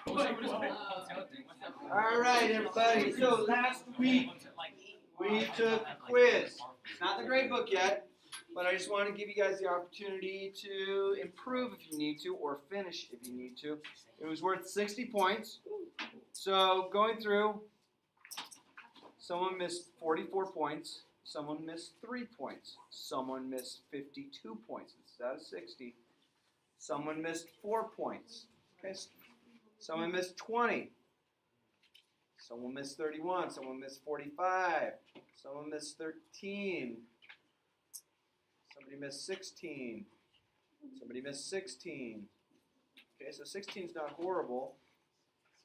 All right, everybody. So last week we took a quiz. It's not the grade book yet, but I just want to give you guys the opportunity to improve if you need to, or finish if you need to. It was worth 60 points. So going through, someone missed 44 points. Someone missed 3 points. Someone missed 52 points instead of 60. Someone missed 4 points. Okay. Someone missed 20. Someone missed 31. Someone missed 45. Someone missed 13. Somebody missed 16. Somebody missed 16. Okay, so 16 is not horrible.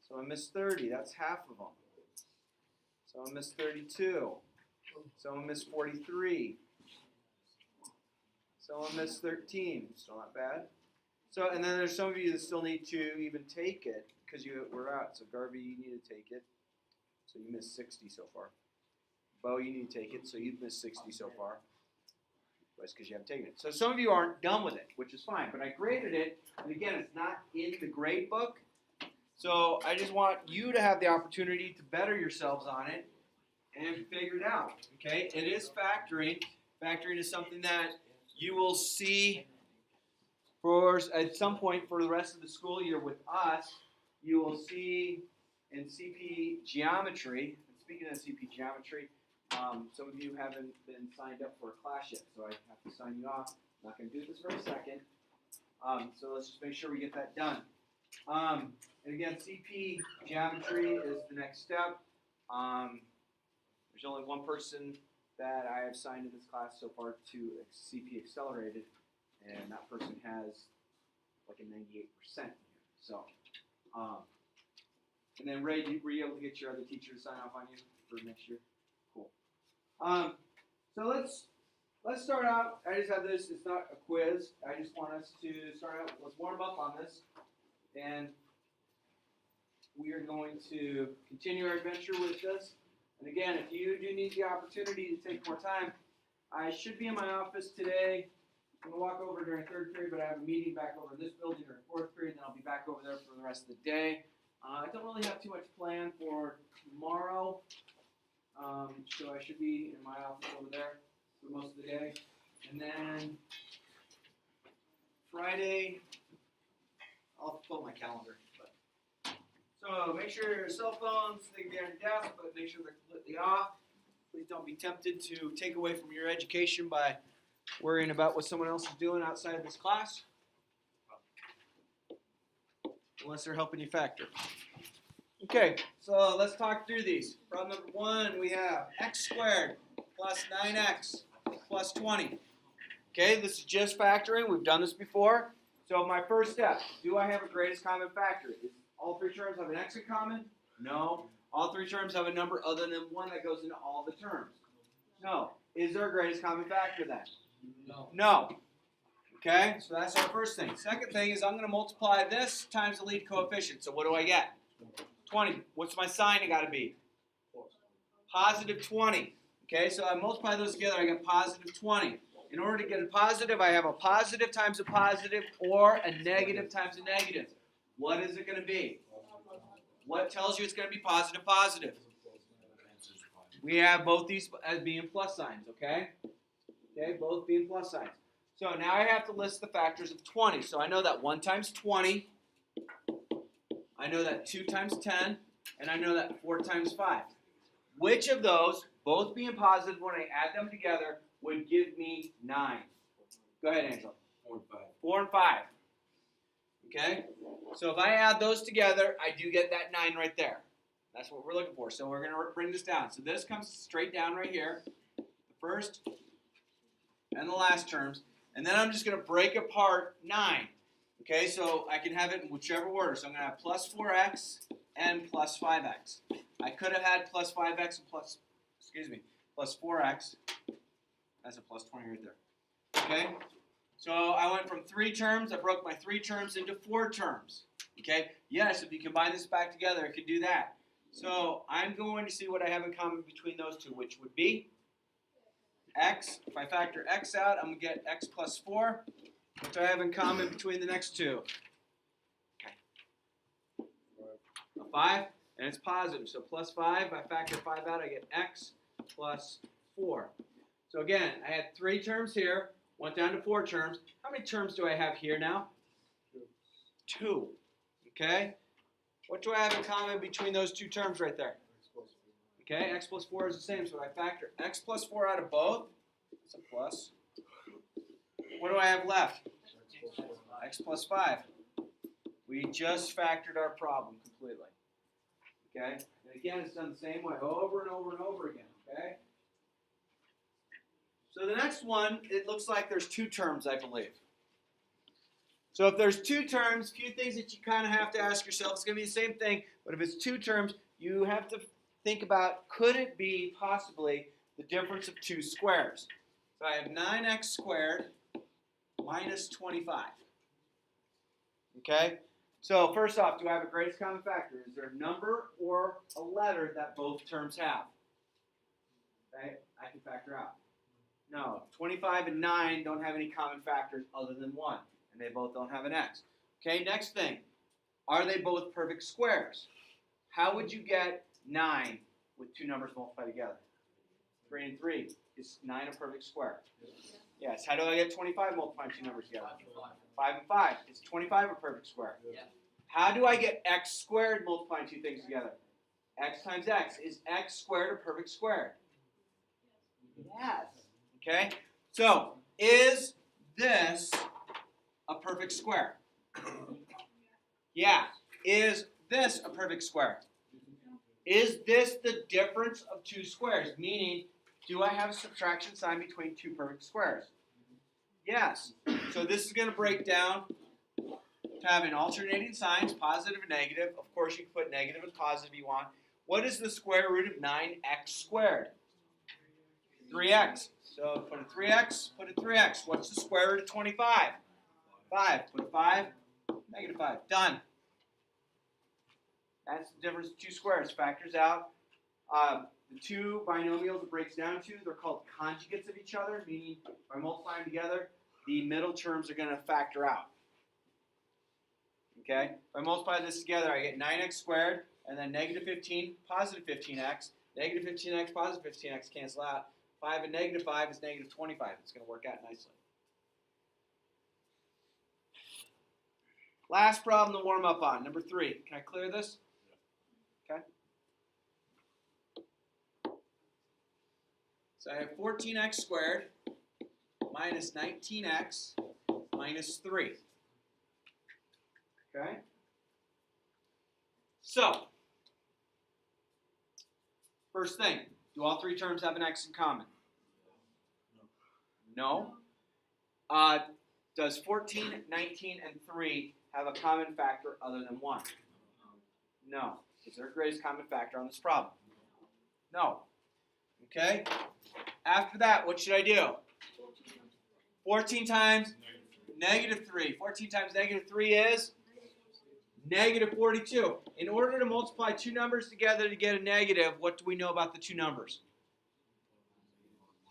Someone missed 30. That's half of them. Someone missed 32. Someone missed 43. Someone missed 13. Still not bad. So, and then there's some of you that still need to even take it because you were out. So Garvey, you need to take it. So you missed 60 so far. Bo, you need to take it. So you've missed 60 so far. That's because you haven't taken it. So some of you aren't done with it, which is fine. But I graded it, and again, it's not in the grade book. So I just want you to have the opportunity to better yourselves on it and figure it out. Okay? It is factoring. Factoring is something that you will see at some point for the rest of the school year with us. You will see in CP Geometry. And speaking of CP Geometry, some of you haven't been signed up for a class yet, so I have to sign you off. I'm not going to do this for a second. So let's just make sure we get that done. And again, CP Geometry is the next step. There's only one person that I have signed in this class so far to CP Accelerated, and that person has like a 98% here. So, and then Ray, were you able to get your other teacher to sign off on you for next year? Cool. So let's start out. I just have this. It's not a quiz. I just want us to start out. Let's warm up on this, and we are going to continue our adventure with this. And again, if you do need the opportunity to take more time, I should be in my office today. I'm going to walk over during third period, but I have a meeting back over in this building during fourth period, and then I'll be back over there for the rest of the day. I don't really have too much planned for tomorrow, so I should be in my office over there for most of the day. And then Friday, I'll pull my calendar. So make sure your cell phones, they can be on your desk, but make sure they're completely off. Please don't be tempted to take away from your education by worrying about what someone else is doing outside of this class. Unless they're helping you factor. Okay, so let's talk through these. Problem number 1, we have x squared plus 9x plus 20. Okay, this is just factoring. We've done this before. So my first step, do I have a greatest common factor? Is all 3 terms have an x in common? No. All 3 terms have a number other than 1 that goes into all the terms? No. Is there a greatest common factor then? No. No. Okay, so that's our first thing. Second thing is I'm going to multiply this times the lead coefficient. So what do I get? 20. What's my sign got to be? Positive 20. Okay, so I multiply those together, I get positive 20. In order to get a positive, I have a positive times a positive or a negative times a negative. What is it going to be? What tells you it's going to be positive, positive? We have both these as being plus signs, okay? Okay, both being plus signs. So now I have to list the factors of 20. So I know that 1 times 20, I know that 2 times 10, and I know that 4 times 5. Which of those, both being positive, when I add them together, would give me 9? Go ahead, Angela. 4 and 5. 4 and 5. Okay? So if I add those together, I do get that 9 right there. That's what we're looking for. So we're going to bring this down. So this comes straight down right here. The first and the last terms. And then I'm just going to break apart 9. Okay, so I can have it in whichever order. So I'm going to have plus 4x and plus 5x. I could have had plus 5x and plus 4x. That's a plus 20 right there. Okay, so I went from 3 terms. I broke my 3 terms into 4 terms. Okay, yes, if you combine this back together, I could do that. So I'm going to see what I have in common between those two, which would be x. If I factor x out, I'm going to get x plus 4. What do I have in common between the next two? Okay. 5, and it's positive. So plus 5, I factor 5 out, I get x plus 4. So again, I had 3 terms here, went down to 4 terms. How many terms do I have here now? 2. Okay? What do I have in common between those 2 terms right there? Okay, x plus 4 is the same, so I factor x plus 4 out of both. That's a plus. What do I have left? X plus 5. We just factored our problem completely. Okay? And again, it's done the same way over and over and over again. Okay? So the next one, it looks like there's 2 terms, I believe. So if there's 2 terms, a few things that you kind of have to ask yourself. It's going to be the same thing, but if it's 2 terms, you have to think about, could it be possibly the difference of 2 squares? So I have 9x squared minus 25. Okay? So first off, do I have a greatest common factor? Is there a number or a letter that both terms have? Okay? I can factor out. No. 25 and 9 don't have any common factors other than 1. And they both don't have an x. Okay, next thing. Are they both perfect squares? How would you get 9 with 2 numbers multiplied together? 3 and 3. Is 9 a perfect square? Yes. How do I get 25 multiplying 2 numbers together? 5 and 5. Is 25 a perfect square? How do I get x squared multiplying 2 things together? X times x. Is x squared a perfect square? Yes. Okay? So, is this a perfect square? Yeah. Is this a perfect square? Is this the difference of 2 squares? Meaning, do I have a subtraction sign between 2 perfect squares? Yes. So this is going to break down to having alternating signs, positive and negative. Of course, you can put negative and positive if you want. What is the square root of 9x squared? 3x. So put a 3x, put a 3x. What's the square root of 25? 5. Put a 5, negative 5. Done. That's the difference of 2 squares. Factors out. The 2 binomials it breaks down to, they're called conjugates of each other, meaning by multiplying together, the middle terms are going to factor out. Okay? If I multiply this together, I get 9x squared, and then negative 15, positive 15x. Negative 15x, positive 15x cancel out. 5 and negative 5 is negative 25. It's going to work out nicely. Last problem to warm up on, number 3. Can I clear this? Okay. So I have 14x squared minus 19x minus 3. Okay? So, first thing, do all 3 terms have an x in common? No. Does 14, 19, and 3 have a common factor other than 1? No. Is there a greatest common factor on this problem? No. Okay? After that, what should I do? 14 times negative 3. 14 times negative 3 is negative 42. In order to multiply 2 numbers together to get a negative, what do we know about the 2 numbers?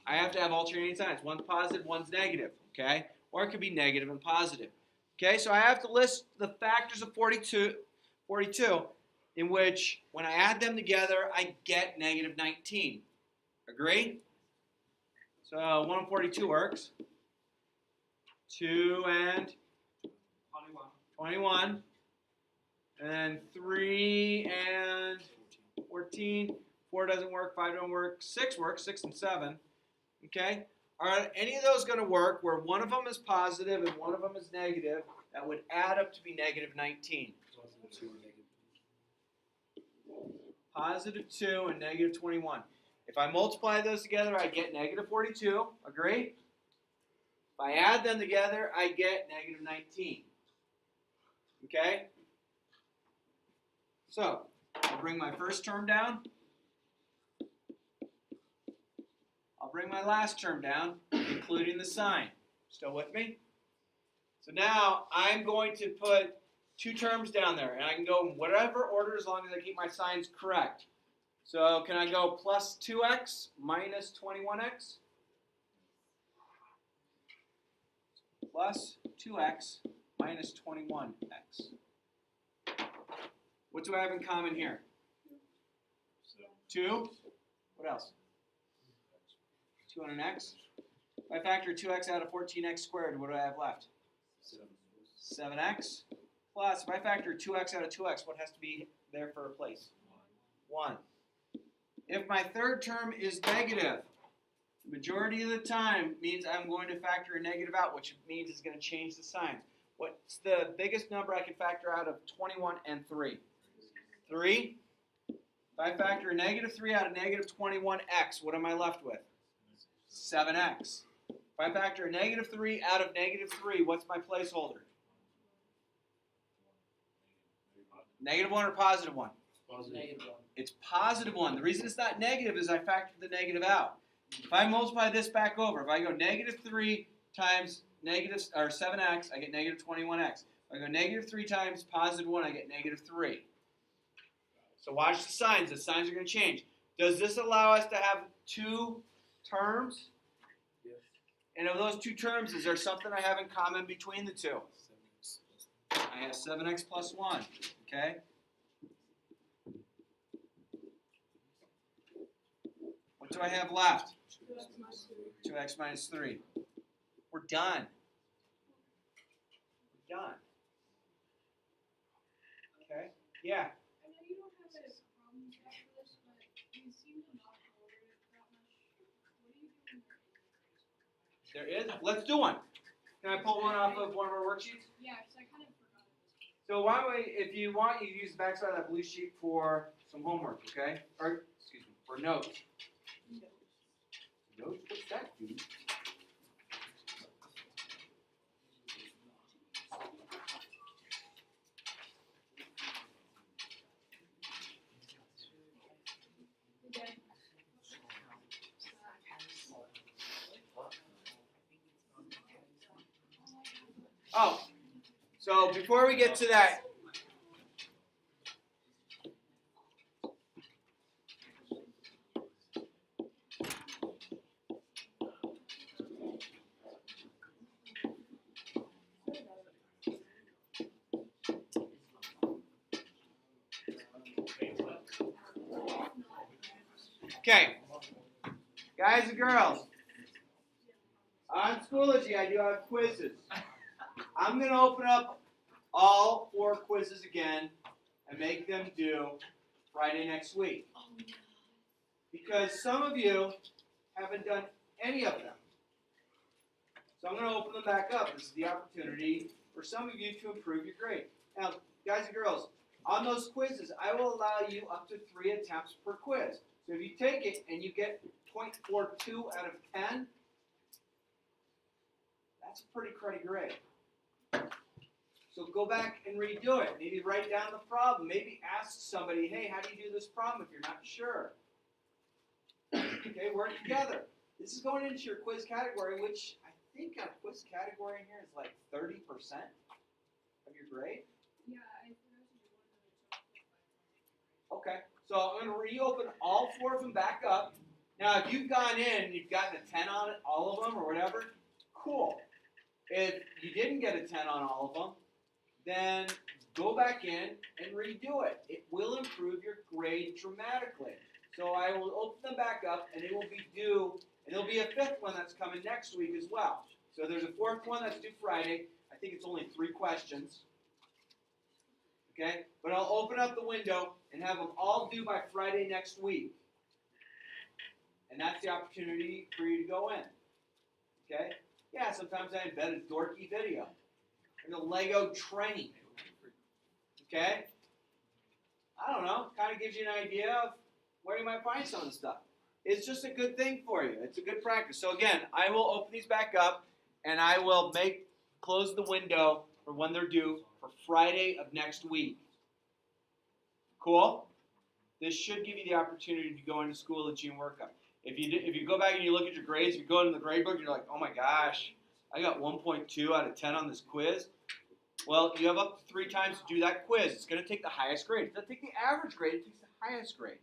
I have to have alternating signs. One's positive, one's negative. Okay? Or it could be negative and positive. Okay? So I have to list the factors of 42 in which, when I add them together, I get negative 19. Agree? So 1 and 42 works. 2 and 21. And then 3 and 14. 4 doesn't work. 5 don't work. 6 works. 6 and 7. Okay? Are any of those going to work where one of them is positive and one of them is negative? That would add up to be negative 19. Positive 2 and negative 21. If I multiply those together, I get negative 42. Agree? If I add them together, I get negative 19. Okay? So, I'll bring my first term down. I'll bring my last term down, including the sign. Still with me? So now, I'm going to put 2 terms down there, and I can go in whatever order as long as I keep my signs correct. So, can I go plus 2x minus 21x? Plus 2x minus 21x. What do I have in common here? 2. What else? 2 on an x. If I factor 2x out of 14x squared, what do I have left? 7x. Plus, if I factor 2x out of 2x, what has to be there for a place? 1. If my third term is negative, the majority of the time means I'm going to factor a negative out, which means it's going to change the sign. What's the biggest number I can factor out of 21 and 3? 3. If I factor a negative 3 out of negative 21x, what am I left with? 7x. If I factor a negative 3 out of negative 3, what's my placeholder? Negative 1 or positive 1? Negative 1. It's positive 1. The reason it's not negative is I factored the negative out. If I multiply this back over, if I go negative 3 times negative or 7x, I get negative 21x. If I go negative 3 times positive 1, I get negative 3. So watch the signs. The signs are going to change. Does this allow us to have 2 terms? Yes. And of those 2 terms, is there something I have in common between the 2? I have 7x plus 1. Okay? What do I have left? 2x minus 3. We're done. We're done. Okay? Yeah. I know you don't have a problem set for this, but you seem to not order it that much. What do you do when There is. Let's do one. Can I pull one off of one of our worksheets? Yeah, because I kind of forgot it. So why don't we, if you want, you can use the backside of that blue sheet for some homework, okay? Or, excuse me, for notes. Notes? What's that, dude? Oh, so before we get to that, okay, guys and girls, on Schoology I do have quizzes. I'm going to open up all 4 quizzes again and make them due Friday next week. Because some of you haven't done any of them. So I'm going to open them back up. This is the opportunity for some of you to improve your grade. Now, guys and girls, on those quizzes, I will allow you up to 3 attempts per quiz. So if you take it and you get 0.42 out of 10, that's a pretty cruddy grade. So go back and redo it. Maybe write down the problem. Maybe ask somebody, hey, how do you do this problem if you're not sure? Okay, work together. This is going into your quiz category, which I think a quiz category in here is like 30% of your grade. Yeah, I forgot to do one of the top. Okay, so I'm going to reopen all 4 of them back up. Now, if you've gone in and you've gotten a 10 on it, all of them or whatever, cool. If you didn't get a 10 on all of them, then go back in and redo it. It will improve your grade dramatically. So I will open them back up, and it will be due, and there'll be a 5th one that's coming next week as well. So there's a 4th one that's due Friday. I think it's only 3 questions. Okay? But I'll open up the window and have them all due by Friday next week. And that's the opportunity for you to go in. Okay? Yeah, sometimes I embed a dorky video. And a Lego train. Okay? I don't know. Kind of gives you an idea of where you might find some of the stuff. It's just a good thing for you. It's a good practice. So again, I will open these back up, and I will close the window for when they're due for Friday of next week. Cool? This should give you the opportunity to go into Schoology and work up. If you go back and you look at your grades, if you go into the grade book, you're like, oh my gosh, I got 1.2 out of 10 on this quiz. Well, you have up to 3 times to do that quiz. It's going to take the highest grade. It doesn't take the average grade, it takes the highest grade.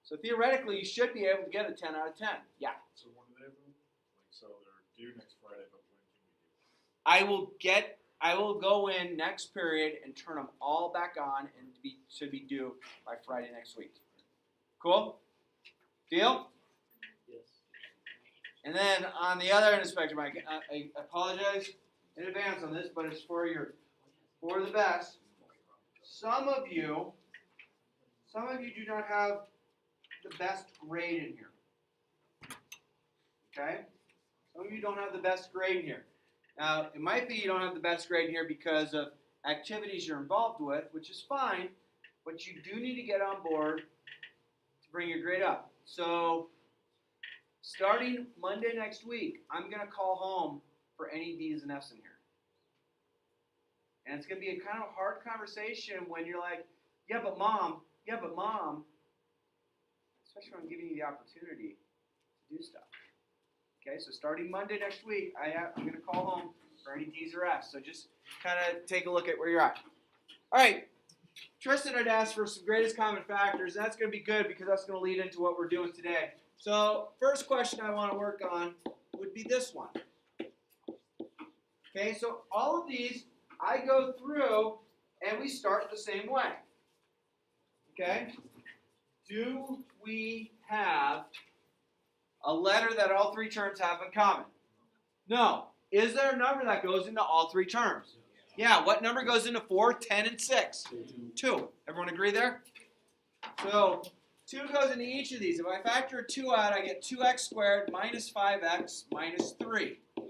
So theoretically, you should be able to get a 10 out of 10. Yeah. So when do they move? Like, so they're due next Friday, but when can we do it? I will go in next period and turn them all back on and should be due by Friday next week. Cool? Deal? Yes. And then on the other end of the spectrum, I apologize in advance on this, but it's for the best. Some of you do not have the best grade in here. Okay? Some of you don't have the best grade in here. Now, it might be you don't have the best grade in here because of activities you're involved with, which is fine, but you do need to get on board to bring your grade up. So, starting Monday next week, I'm going to call home for any D's and F's in here. And it's going to be a kind of hard conversation when you're like, yeah, but mom, especially when I'm giving you the opportunity to do stuff. Okay, so starting Monday next week, I'm going to call home for any D's or F's. So just kind of take a look at where you're at. All right, Tristan had asked for some greatest common factors, and that's going to be good because that's going to lead into what we're doing today. So first question I want to work on would be this one. Okay, so all of these I go through and we start the same way. Okay? Do we have a letter that all three terms have in common? No. Is there a number that goes into all three terms? Yeah, what number goes into 4, 10, and 6? 2. Everyone agree there? So 2 goes into each of these. If I factor a 2 out, I get 2x squared minus 5x minus 3. And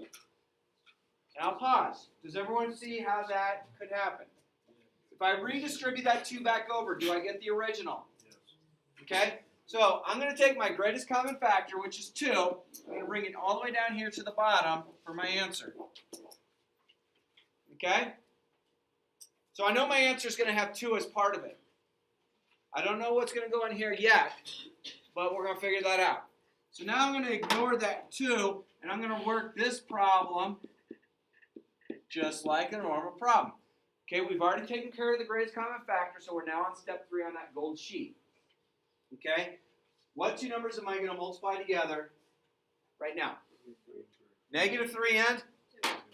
I'll pause. Does everyone see how that could happen? If I redistribute that 2 back over, do I get the original? Okay? So I'm going to take my greatest common factor, which is 2. I'm going to bring it all the way down here to the bottom for my answer. Okay? So I know my answer is going to have 2 as part of it. I don't know what's going to go in here yet, but we're going to figure that out. So now I'm going to ignore that 2, and I'm going to work this problem just like a normal problem. Okay, we've already taken care of the greatest common factor, so we're now on step 3 on that gold sheet. Okay, what 2 numbers am I going to multiply together right now? Negative 3 and,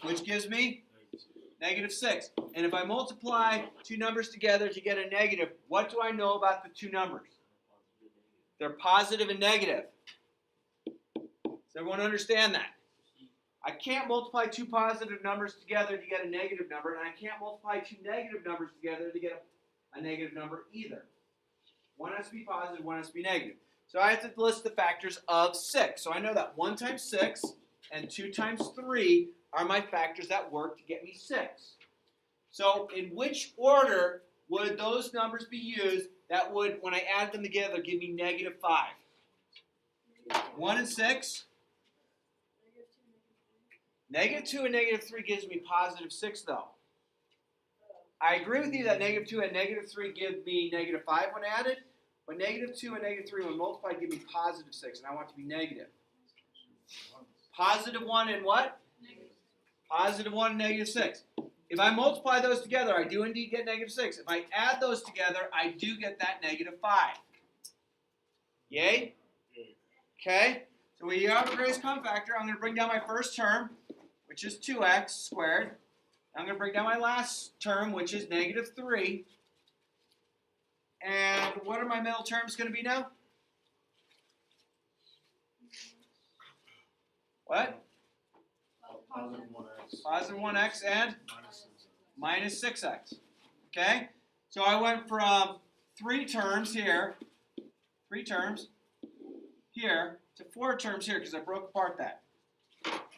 which gives me negative 6. And if I multiply 2 numbers together to get a negative, what do I know about the 2 numbers? They're positive and negative. Does everyone understand that? I can't multiply 2 positive numbers together to get a negative number, and I can't multiply 2 negative numbers together to get a negative number either. One has to be positive, one has to be negative. So I have to list the factors of 6. So I know that 1 times 6 and 2 times 3 are my factors that work to get me 6. So in which order would those numbers be used that would, when I add them together, give me negative 5? 1 and 6? Negative 2 and negative 3 gives me positive 6, though. I agree with you that negative 2 and negative 3 give me negative 5 when added, but negative 2 and negative 3 when multiplied give me positive 6, and I want it to be negative. Positive 1 and what? Negative. Positive 1 and negative 6. If I multiply those together, I do indeed get negative 6. If I add those together, I do get that negative 5. Yay? Okay, so we have a greatest common factor. I'm going to bring down my first term, which is 2x squared. I'm going to bring down my last term, which is negative 3. And what are my middle terms going to be now? What? Positive 1x. Positive 1x and minus 6x. Okay? So I went from 3 terms here, 3 terms here, to 4 terms here because I broke apart that.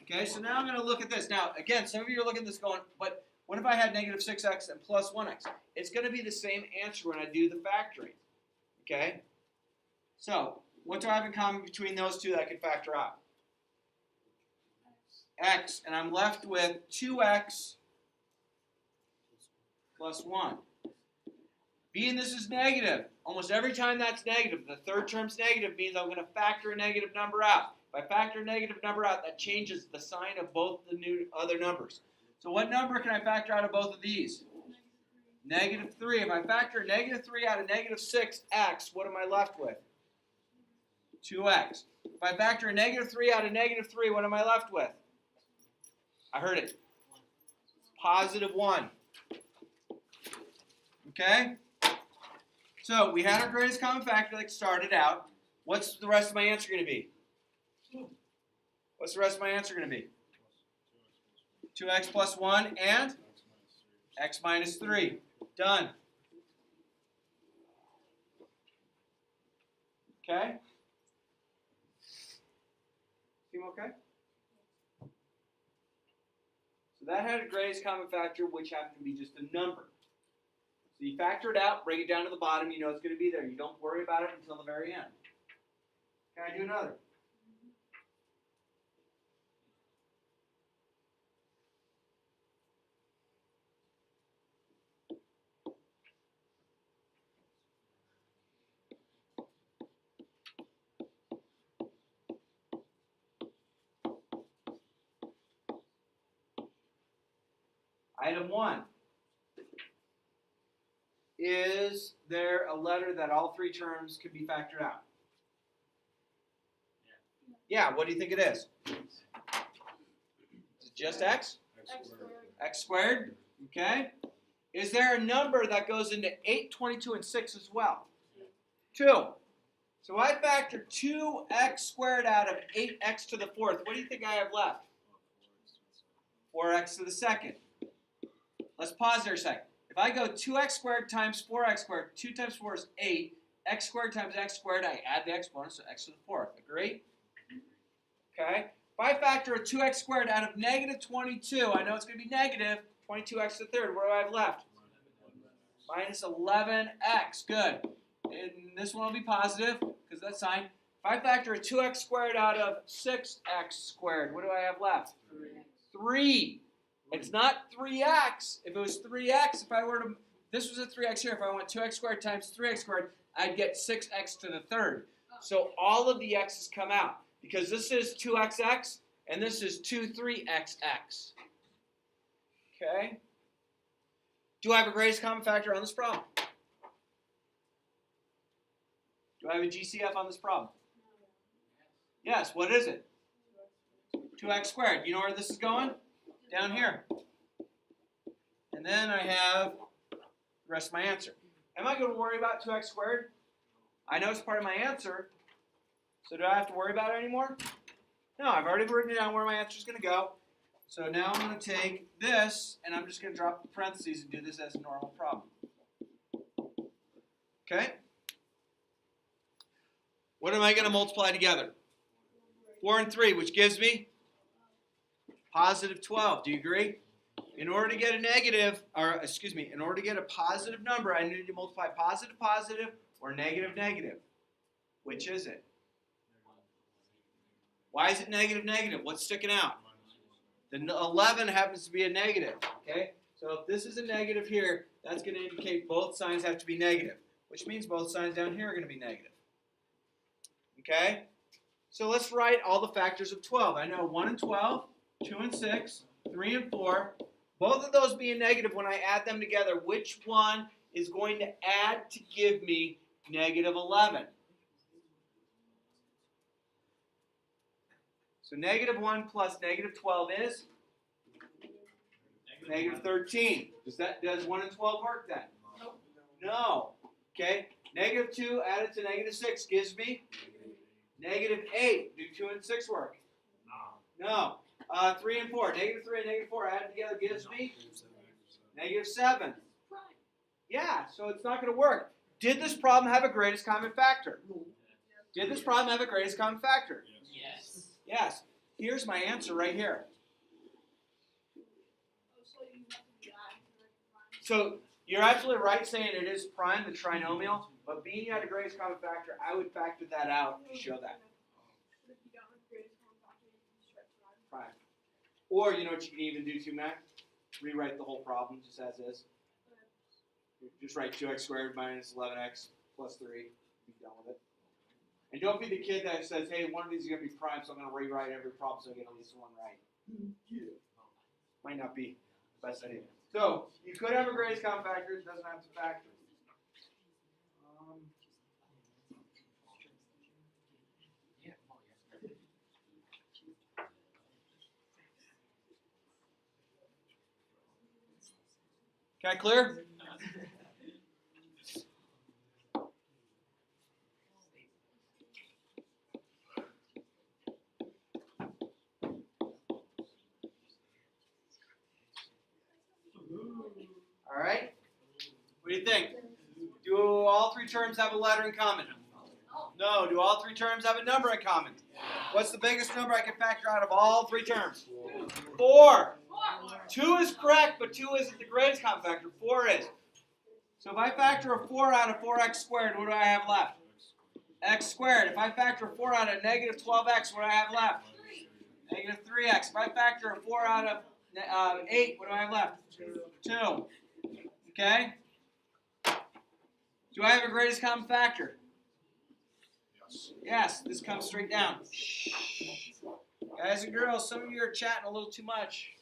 Okay, so now I'm going to look at this. Now, again, some of you are looking at this going, but what if I had negative 6x and plus 1x? It's going to be the same answer when I do the factoring. Okay? So, what do I have in common between those two that I can factor out? X, and I'm left with 2x plus 1. Being this is negative, almost every time that's negative, the third term's negative means I'm going to factor a negative number out. If I factor a negative number out, that changes the sign of both the new other numbers. So what number can I factor out of both of these? Negative 3. If I factor negative 3 out of negative 6x, what am I left with? 2x. If I factor a negative 3 out of negative 3, what am I left with? I heard it. positive 1. Okay? So we had our greatest common factor that started out. What's the rest of my answer going to be? What's the rest of my answer going to be? 2x plus 1 and x minus 3. Done. Okay? Seem okay? So that had a greatest common factor, which happened to be just a number. So you factor it out, bring it down to the bottom, you know it's going to be there. You don't worry about it until the very end. Can I do another? Item 1. Is there a letter that all three terms can be factored out? Yeah, what do you think it is? Is it just x? X squared. X squared? Okay. Is there a number that goes into 8, 22, and 6 as well? 2. So I factor 2x squared out of 8x to the 4th. What do you think I have left? 4x to the 2nd. Let's pause there a second. If I go 2x squared times 4x squared, 2 times 4 is 8. X squared times x squared, I add the exponent, so x to the 4th. Agree? Okay. If I factor a 2x squared out of negative 22, I know it's going to be negative. 22x to the 3rd. What do I have left? Minus 11x. Good. And this one will be positive because that's sign. If I factor a 2x squared out of 6x squared, what do I have left? 3. It's not 3x. If it was 3x, if I were to, this was a 3x here. If I went 2x squared times 3x squared, I'd get 6x to the 3rd. So all of the x's come out because this is 2xx and this is 3xx. Okay? Do I have a greatest common factor on this problem? Do I have a GCF on this problem? Yes. What is it? 2x squared. You know where this is going? Down here. And then I have the rest of my answer. Am I going to worry about 2x squared? I know it's part of my answer. So do I have to worry about it anymore? No, I've already written down where my answer is going to go. So now I'm going to take this, and I'm just going to drop the parentheses and do this as a normal problem. Okay? What am I going to multiply together? 4 and 3, which gives me positive 12. Do you agree? In order to get a negative, or excuse me, in order to get a positive number, I need to multiply positive, positive, or negative, negative. Which is it? Why is it negative, negative? What's sticking out? The 11 happens to be a negative. Okay? So if this is a negative here, that's going to indicate both signs have to be negative, which means both signs down here are going to be negative. Okay? So let's write all the factors of 12. I know 1 and 12, 2 and 6, 3 and 4. Both of those being negative, when I add them together, which one is going to add to give me negative 11? So negative 1 plus negative 12 is negative 13. Does 1 and 12 work then? No. Okay. Negative 2 added to negative 6 gives me negative 8. Do 2 and 6 work? No. 3 and 4. Negative 3 and negative 4 added together gives me negative 7. Yeah, so it's not going to work. Did this problem have a greatest common factor? Did this problem have a greatest common factor? Yes. Yes. Here's my answer right here. So you're absolutely right saying it is prime, the trinomial, but being you had a greatest common factor, I would factor that out to show that. Prime. Or you know what you can even do too, Mac? Rewrite the whole problem just as is. Just write 2x squared minus 11x plus 3. Be done with it. And don't be the kid that says, hey, one of these is going to be prime, so I'm going to rewrite every problem so I get at least one right. Might not be the best idea. So, you could have a greatest common factor. It doesn't have to factor. Okay, clear? All right. What do you think? Do all three terms have a letter in common? No. Do all three terms have a number in common? What's the biggest number I can factor out of all three terms? 4. 2 is correct, but 2 isn't the greatest common factor. 4 is. So if I factor a 4 out of 4x squared, what do I have left? X squared. If I factor a 4 out of negative 12x, what do I have left? Negative 3x. If I factor a 4 out of 8, what do I have left? 2. Okay? Do I have a greatest common factor? Yes, this comes straight down. Guys and girls, some of you are chatting a little too much.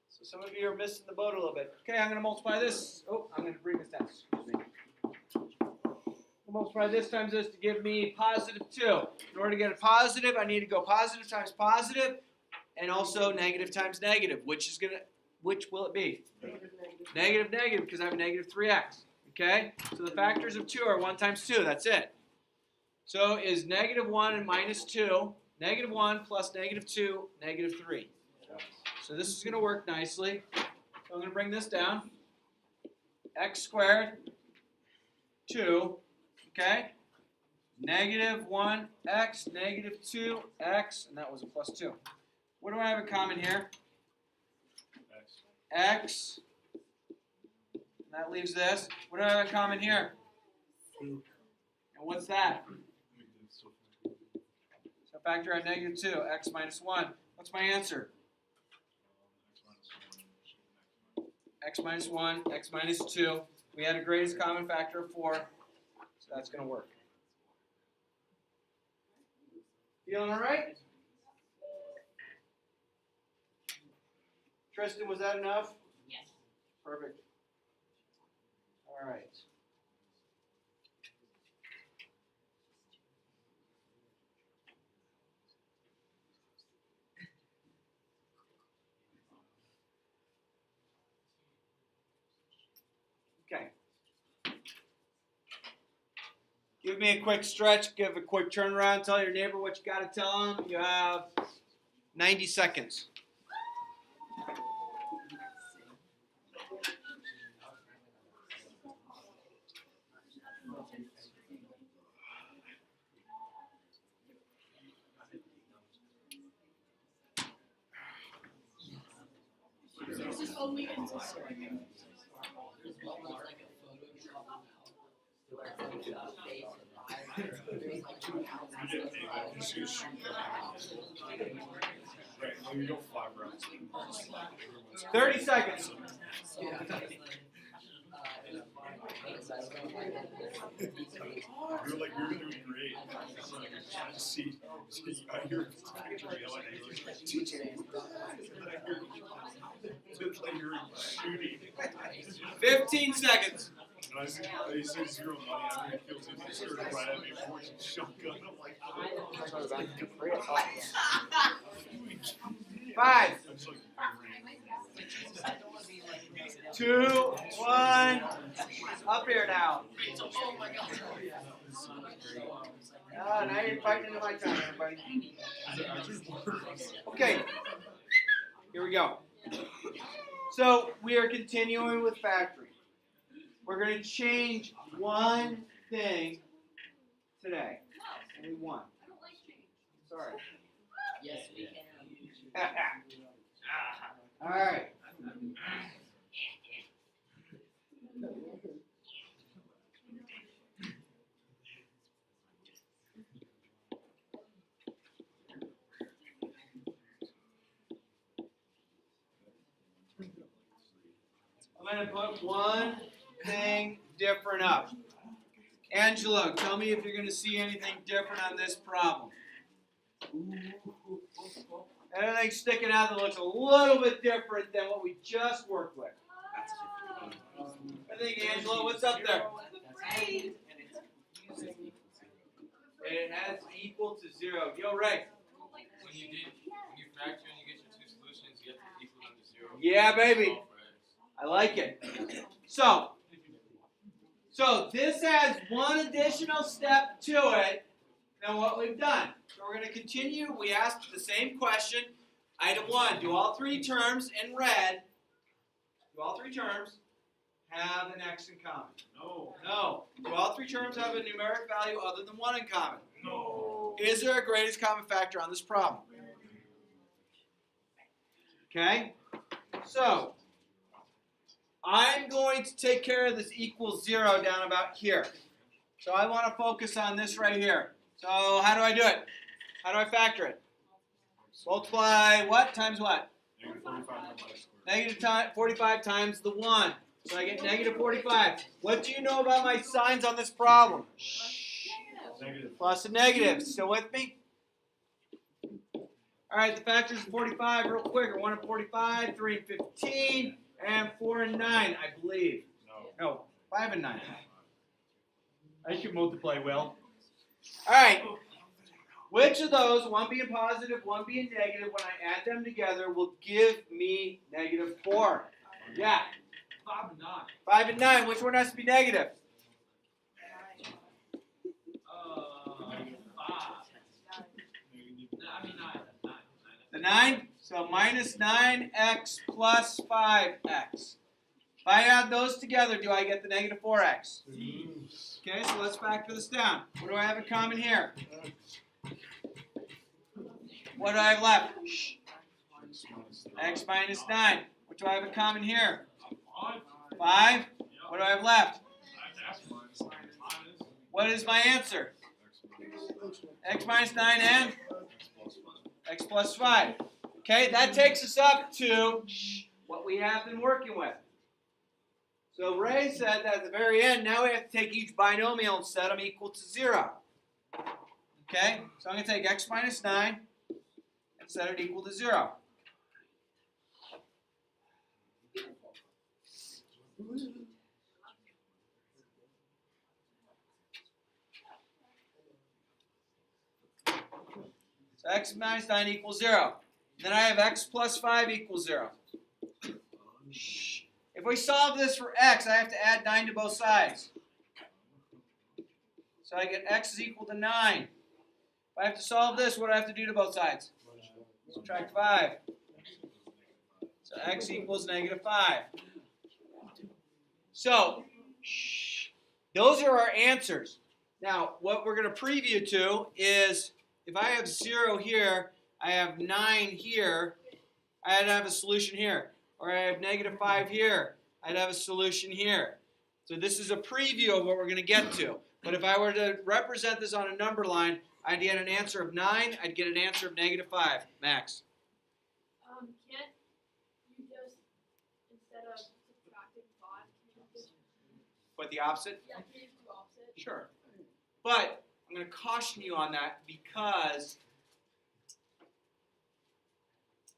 So some of you are missing the boat a little bit. Okay, I'm going to multiply this. Oh, I'm going to bring this down. Excuse me. I'll multiply this times this to give me positive 2. In order to get a positive, I need to go positive times positive, and also negative times negative. Which will it be? Negative, negative, because I have a negative 3x. Okay? So the factors of 2 are 1 times 2. That's it. So is negative 1 and minus 2, negative 1 plus negative 2, negative 3. So this is going to work nicely. So I'm going to bring this down. X squared, 2, okay? Negative 1x, negative 2x, and that was a plus 2. What do I have in common here? X. And that leaves this. What do I have in common here? 2. And what's that? So factor out negative 2, x minus 1. What's my answer? X minus 1, x minus 2. We had a greatest common factor of 4, so that's going to work. Feeling all right? Tristan, was that enough? Yes. Perfect. All right. Okay. Give me a quick stretch, give a quick turnaround, tell your neighbor what you got to tell them. You have 90 seconds. This is only until Right, we go 5 rounds. 30 seconds. We were like, we were doing great. See, I hear teacher yelling at you, like, teacher. It's like you're shooting. 15 seconds. And I said 0 money, I'm going to kill him. He started right at me, forcing shotgun. I'm like, 5, I'm just like, 2, 1. Up here now. Now you're fighting into my time, everybody. Okay. Here we go. So we are continuing with factoring. We're going to change one thing today. Only one. I don't like change. Sorry. Yes, we can. All right. I'm going to put one thing different up. Angelo, tell me if you're going to see anything different on this problem. Anything sticking out that looks a little bit different than what we just worked with? I think, Angelo, what's up there? It has equal to 0. Yo, Ray. When you factor and you get your two solutions, you have to equal them to 0. Yeah, baby. I like it. So this has one additional step to it than what we've done. So we're going to continue. We asked the same question. Item 1, do all three terms in red, do all three terms have an x in common? No. No. Do all three terms have a numeric value other than 1 in common? No. Is there a greatest common factor on this problem? Okay? So, I'm going to take care of this equals 0 down about here. So I want to focus on this right here. So how do I do it? How do I factor it? Multiply what times what? Negative 45 times the 1. So I get negative 45. What do you know about my signs on this problem? Negative. Plus and negative. Still with me? All right, the factors of 45 real quick are 1 and 45, 3 and 15, and 4 and 9, I believe. No, 5 and 9. I should multiply well. All right. Which of those, one being positive, one being negative, when I add them together, will give me negative 4? Yeah. 5 and 9. 5 and 9. Which one has to be negative? 5. I mean 9. The 9? So minus 9x plus 5x. If I add those together, do I get the negative 4x? Okay, so let's factor this down. What do I have in common here? What do I have left? X minus 9. What do I have in common here? 5. What do I have left? What is my answer? X minus 9 and x plus 5. Okay, that takes us up to what we have been working with. So Ray said that at the very end, now we have to take each binomial and set them equal to 0. Okay, so I'm going to take x minus 9 and set it equal to 0. So x minus 9 equals 0. Then I have x plus 5 equals 0. If we solve this for x, I have to add 9 to both sides. So I get x is equal to 9. If I have to solve this, what do I have to do to both sides? Subtract 5. So x equals negative 5. So, those are our answers. Now, what we're going to preview to is, if I have 0 here, I have 9 here, I'd have a solution here. Or I have negative 5 here, I'd have a solution here. So this is a preview of what we're going to get to. But if I were to represent this on a number line, I'd get an answer of 9, I'd get an answer of negative 5. Max? Can't you just, instead of subtracting 5, can you just, Put the opposite? yeah, can you just do opposite? Sure. But I'm going to caution you on that because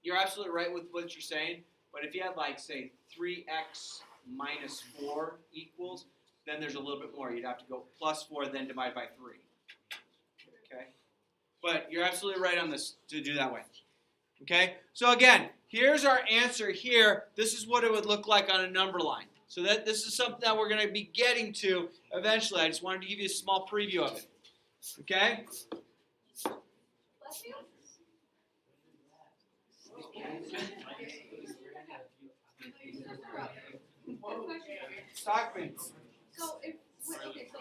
you're absolutely right with what you're saying. But if you had, like, say, 3x minus 4 equals, then there's a little bit more. You'd have to go plus 4, then divide by 3. Okay? But you're absolutely right on this to do that way. Okay? So again, here's our answer here. This is what it would look like on a number line. So this is something that we're going to be getting to eventually. I just wanted to give you a small preview of it. Okay? Bless you. Stock me. So if okay, so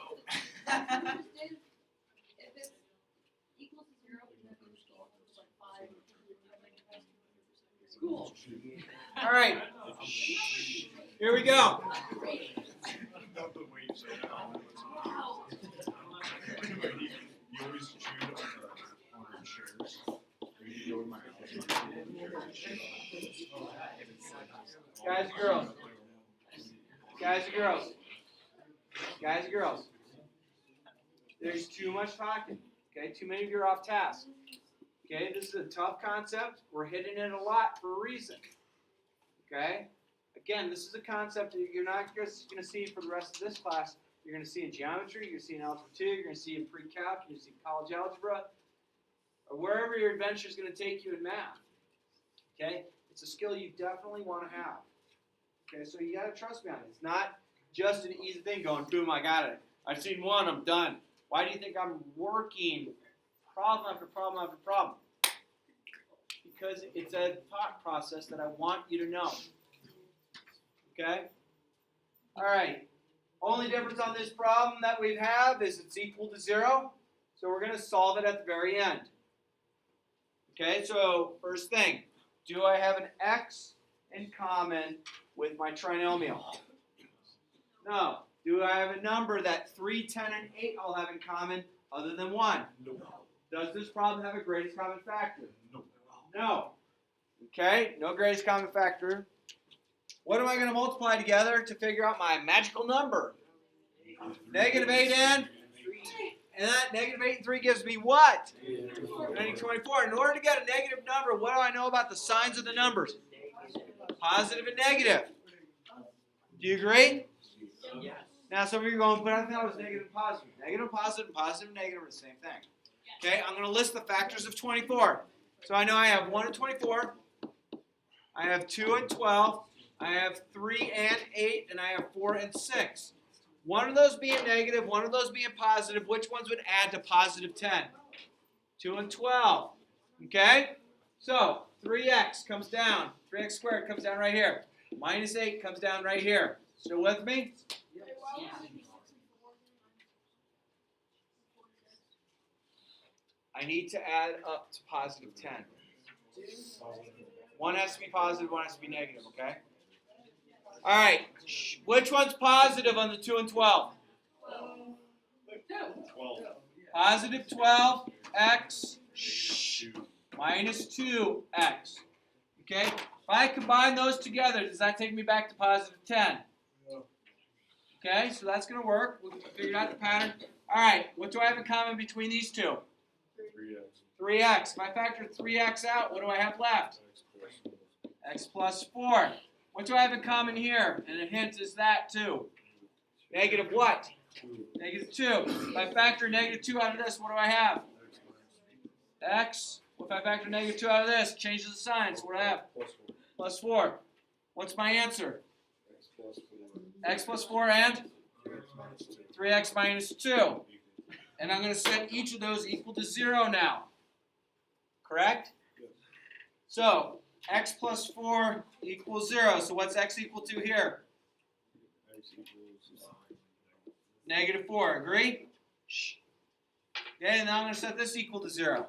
if it's equal to 0, then it's like 5. Cool. All right. Here we go. Not the way you say it. You always chewed on the shares. Guys and girls. Guys and girls. Guys and girls. There's too much talking. Okay, too many of you are off task. Okay, this is a tough concept. We're hitting it a lot for a reason. Okay? Again, this is a concept that you're not just going to see for the rest of this class. You're going to see in geometry, you're going to see in algebra 2, you're going to see in pre-calc, you're going to see in college algebra, or wherever your adventure is going to take you in math. Okay? It's a skill you definitely want to have. Okay, so you gotta trust me on it. It's not just an easy thing going, boom, I got it. I've seen one, I'm done. Why do you think I'm working problem after problem after problem? Because it's a thought process that I want you to know. Okay? All right. Only difference on this problem that we have is it's equal to 0. So we're going to solve it at the very end. Okay, so first thing, do I have an x in common with my trinomial? No. Do I have a number that 3, 10, and 8 all have in common other than 1? No. Does this problem have a greatest common factor? No. No. Okay, no greatest common factor. What am I going to multiply together to figure out my magical number? Negative 8 and? And that negative 8 and 3 gives me what? Negative 24. In order to get a negative number, what do I know about the signs of the numbers? Positive and negative. Do you agree? Yes. Now some of you are going, but I thought it was negative and positive. Negative and positive and positive and negative are the same thing. Okay, I'm going to list the factors of 24. So I know I have 1 and 24. I have 2 and 12. I have 3 and 8. And I have 4 and 6. One of those being negative, one of those being positive, which ones would add to positive 10? 2 and 12. Okay? So 3x comes down. 3x squared comes down right here. Minus 8 comes down right here. Still with me? I need to add up to positive 10. One has to be positive, one has to be negative, okay? All right. Which one's positive on the 2 and 12? 12. Positive 12x minus 2x. Okay? If I combine those together, does that take me back to positive 10? Okay, so that's going to work. We figured out the pattern. All right, what do I have in common between these two? 3x. If I factor 3x out, what do I have left? X plus 4. What do I have in common here? And a hint is that too. Negative what? Negative 2. If I factor negative 2 out of this, what do I have? X. If I factor negative 2 out of this, changes the sign. So what do I have? Plus 4. What's my answer? X plus 4 and? 3x minus 2. And I'm going to set each of those equal to 0 now. Correct? So, x plus 4 equals 0. So what's x equal to here? Negative 4. Agree? Okay, and now I'm going to set this equal to 0.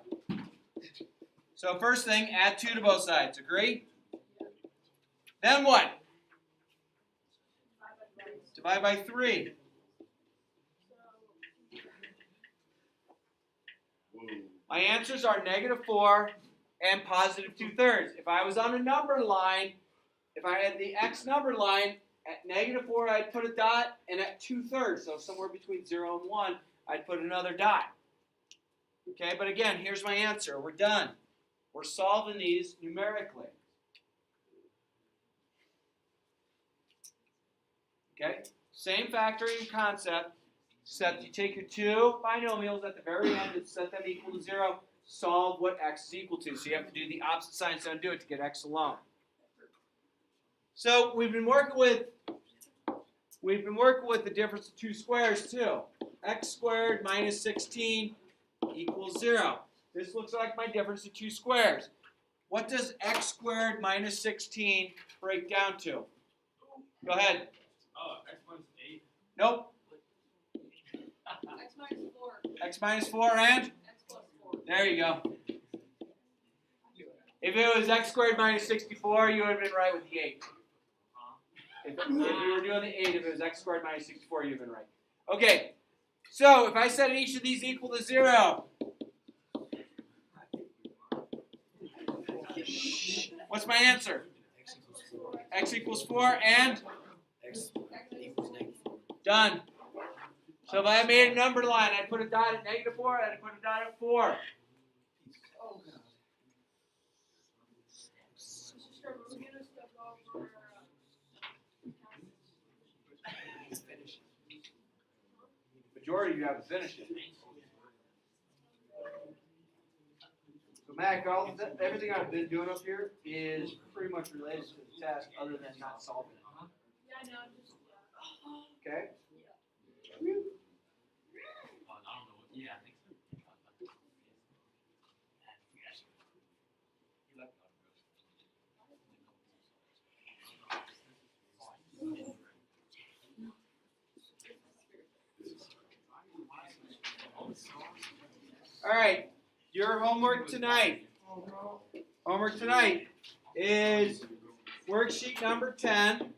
So first thing, add 2 to both sides. Agree? Then what? Divide by 3. My answers are negative 4 and positive 2/3. If I was on a number line, if I had the x number line, at negative 4 I'd put a dot, and at 2/3, so somewhere between 0 and 1, I'd put another dot. Okay, but again, here's my answer. We're done. We're solving these numerically. Okay, same factoring concept, except you take your two binomials at the very end and set them equal to 0. Solve what x is equal to. So you have to do the opposite sign, so undo it to get x alone. So we've been working with the difference of two squares too. X squared minus 16 equals 0. This looks like my difference of two squares. What does x squared minus 16 break down to? Go ahead. Oh, x minus 8. Nope. X minus 4. X minus 4 and? X plus 4. There you go. If it was x squared minus 64, you would have been right with the 8. If you were doing the 8, if it was x squared minus 64, you would have been right. Okay, so if I set each of these equal to 0, what's my answer? X equals 4 and? X equals negative 4. Done. So if I made a number line, I'd put a dot at negative 4, I'd put a dot at 4. We're gonna step over. Majority of you haven't finished it. So Mac, everything I've been doing up here is pretty much related to the test other than not solving it. now just Okay. Yeah, I think so. All right. Your homework tonight. Homework tonight is worksheet number 10,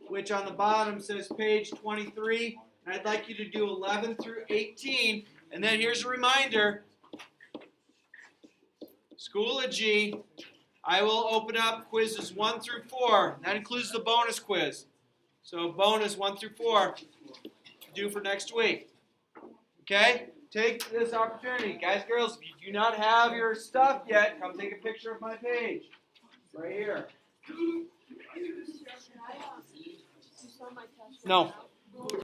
which on the bottom says page 23. And I'd like you to do 11 through 18. And then here's a reminder. Schoology, I will open up quizzes 1 through 4. That includes the bonus quiz. So bonus 1 through 4, due for next week. Okay? Take this opportunity. Guys, girls, if you do not have your stuff yet, come take a picture of my page. Right here. No.